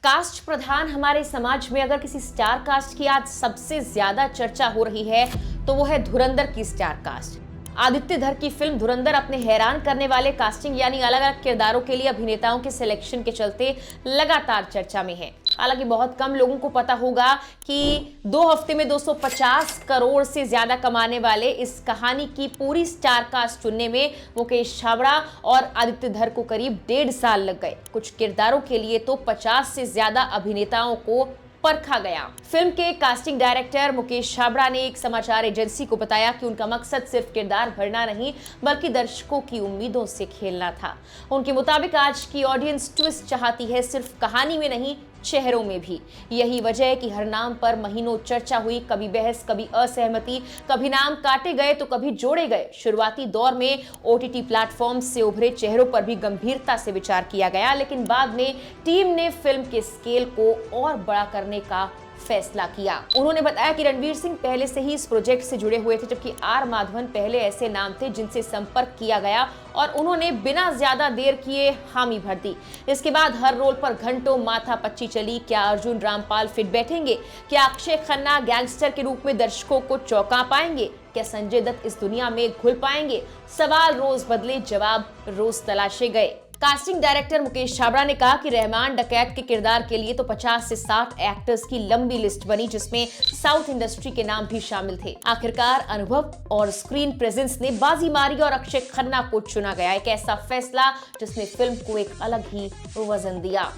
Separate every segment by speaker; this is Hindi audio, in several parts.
Speaker 1: कास्ट प्रधान हमारे समाज में अगर किसी स्टार कास्ट की आज सबसे ज्यादा चर्चा हो रही है तो वो है धुरंधर की स्टार कास्ट। आदित्य धर की फिल्म धुरंधर अपने हैरान करने वाले कास्टिंग यानी अलग अलग किरदारों के लिए अभिनेताओं के सिलेक्शन के चलते लगातार चर्चा में है। हालांकि बहुत कम लोगों को पता होगा कि 2 हफ्ते में 250 करोड़ से ज्यादा कमाने वाले इस कहानी की पूरी स्टार कास्ट चुनने में मुकेश छाबड़ा और आदित्य धर को करीब 1.5 साल लग गए। कुछ किरदारों के लिए तो 50 से ज्यादा अभिनेताओं को परखा गया। फिल्म के कास्टिंग डायरेक्टर मुकेश छाबड़ा ने एक समाचार एजेंसी को बताया कि उनका मकसद सिर्फ किरदार भरना नहीं बल्कि दर्शकों की उम्मीदों से खेलना था। उनके मुताबिक आज की ऑडियंस ट्विस्ट चाहती है, सिर्फ कहानी में नहीं चेहरों में भी। यही वजह है कि हर नाम पर महीनों चर्चा हुई, कभी बहस, कभी असहमति, कभी नाम काटे गए तो कभी जोड़े गए। शुरुआती दौर में ओटीटी प्लेटफॉर्म से उभरे चेहरों पर भी गंभीरता से विचार किया गया, लेकिन बाद में टीम ने फिल्म के स्केल को और बड़ा करने का फैसला किया। उन्होंने बताया कि रणवीर सिंह पहले से ही इस प्रोजेक्ट से जुड़े हुए थे, जबकि आर माधवन पहले ऐसे नाम थे जिनसे संपर्क किया गया और उन्होंने बिना ज्यादा देर किए हामी भर दी। इसके बाद हर रोल पर घंटों माथापच्ची चली। क्या अर्जुन रामपाल फिट बैठेंगे? क्या अक्षय खन्ना गैंगस्टर के रूप में दर्शकों को चौंका पाएंगे? क्या संजय दत्त इस दुनिया में घुल पाएंगे? सवाल रोज बदले, जवाब रोज तलाशे गए। कास्टिंग डायरेक्टर मुकेश छाबड़ा ने कहा कि रहमान डकैत के किरदार के लिए तो 50 से 60 एक्टर्स की लंबी लिस्ट बनी, जिसमें साउथ इंडस्ट्री के नाम भी शामिल थे। आखिरकार अनुभव और स्क्रीन प्रेजेंस ने बाजी मारी और अक्षय खन्ना को चुना गया। एक ऐसा फैसला जिसने फिल्म को एक अलग ही वजन दिया।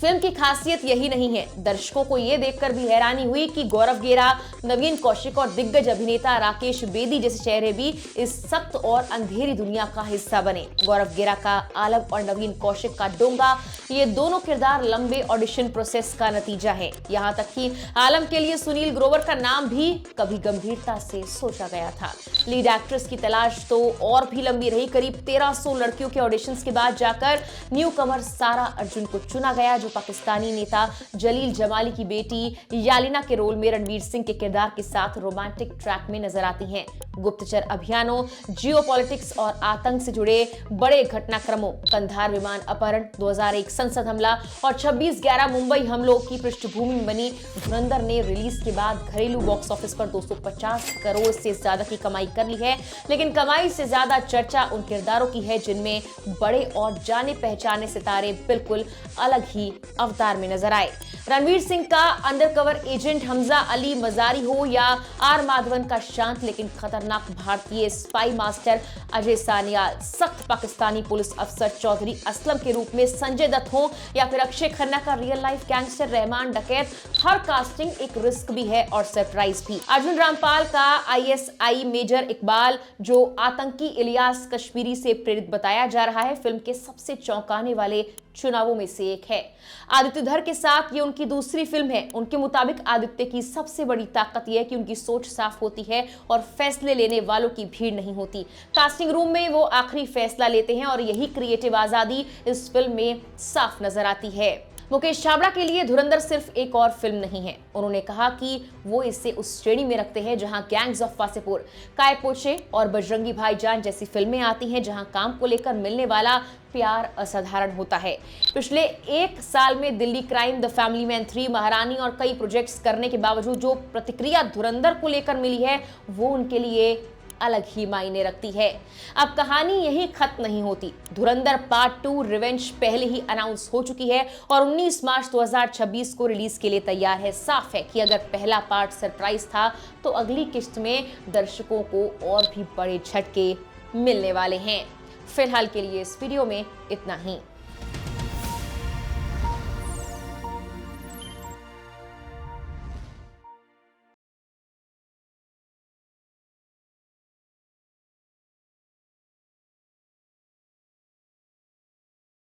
Speaker 1: फिल्म की खासियत यही नहीं है, दर्शकों को यह देखकर भी हैरानी हुई कि गौरव गेरा, नवीन कौशिक और दिग्गज अभिनेता राकेश बेदी जैसे चेहरे भी इस सख्त और अंधेरी दुनिया का हिस्सा बने। गौरव गेरा का आलम और नवीन कौशिक का डोंगा, ये दोनों किरदार लंबे ऑडिशन प्रोसेस का नतीजा है। यहाँ तक कि आलम के लिए सुनील ग्रोवर का नाम भी कभी गंभीरता से सोचा गया था। लीड एक्ट्रेस की तलाश तो और भी लंबी रही। करीब 1300 लड़कियों के ऑडिशंस के बाद जाकर न्यू कमर सारा अर्जुन को चुना गया, जो पाकिस्तानी नेता जलील जमाली की बेटी यालिना के रोल में रणवीर सिंह के किरदार के साथ रोमांटिक ट्रैक में नजर आती हैं। गुप्तचर अभियानों, जियोपॉलिटिक्स और आतंक से जुड़े बड़े घटनाक्रमों, कंधार विमान अपहरण, 2001 संसद हमला और 26/11 मुंबई हमलों की पृष्ठभूमि में बनी धुरंधर ने रिलीज के बाद घरेलू बॉक्स ऑफिस पर 250 करोड़ से ज्यादा की कमाई कर ली है। लेकिन कमाई से ज्यादा चर्चा उन किरदारों की है जिनमें बड़े और जाने पहचाने सितारे बिल्कुल अलग ही अवतार में नजर आए। रणवीर सिंह का अंडरकवर एजेंट हमजा अली मजारी हो या आर माधवन का शांत लेकिन खतरनाक भारतीय स्पाई मास्टर अजय सानियाल, सख्त पाकिस्तानी पुलिस अफसर चौधरी असलम के रूप में संजय दत्त हो या फिर अक्षय खन्ना का रियल लाइफ गैंगस्टर रहमान डकैत, हर कास्टिंग एक रिस्क भी है और सरप्राइज भी। अर्जुन रामपाल का आईएसआई मेजर इकबाल, जो आतंकी इलियास कश्मीरी से प्रेरित बताया जा रहा है, फिल्म के सबसे चौंकाने वाले चुनावों में से एक है। आदित्य धर के साथ ये उनकी दूसरी फिल्म है। उनके मुताबिक आदित्य की सबसे बड़ी ताकत यह है कि उनकी सोच साफ होती है और फैसले लेने वालों की भीड़ नहीं होती। कास्टिंग रूम में वो आखिरी फैसला लेते हैं और यही क्रिएटिव आजादी इस फिल्म में साफ नजर आती है। मुकेश छाबड़ा के लिए धुरंधर सिर्फ एक और फिल्म नहीं है। उन्होंने कहा कि वो इसे उस श्रेणी में रखते हैं जहां गैंग्स ऑफ वासेपुर, काय पोचे और बजरंगी भाईजान जैसी फिल्में आती हैं, जहां काम को लेकर मिलने वाला प्यार असाधारण होता है। पिछले 1 साल में Delhi crime, the family man 3, महारानी और कई प्रोजेक्ट्स करने के बावजूद जो प्रतिक्रिया धुरंधर को लेकर मिली है वो उनके लिए अलग ही मायने रखती है। अब कहानी यही खत्म नहीं होती। धुरंधर पार्ट 2 रिवेंज पहले ही अनाउंस हो चुकी है और 19 मार्च 2026 को रिलीज के लिए तैयार है। साफ है कि अगर पहला पार्ट सरप्राइज था तो अगली किस्त में दर्शकों को और भी बड़े झटके मिलने वाले हैं। फिलहाल के लिए इस वीडियो में इतना ही।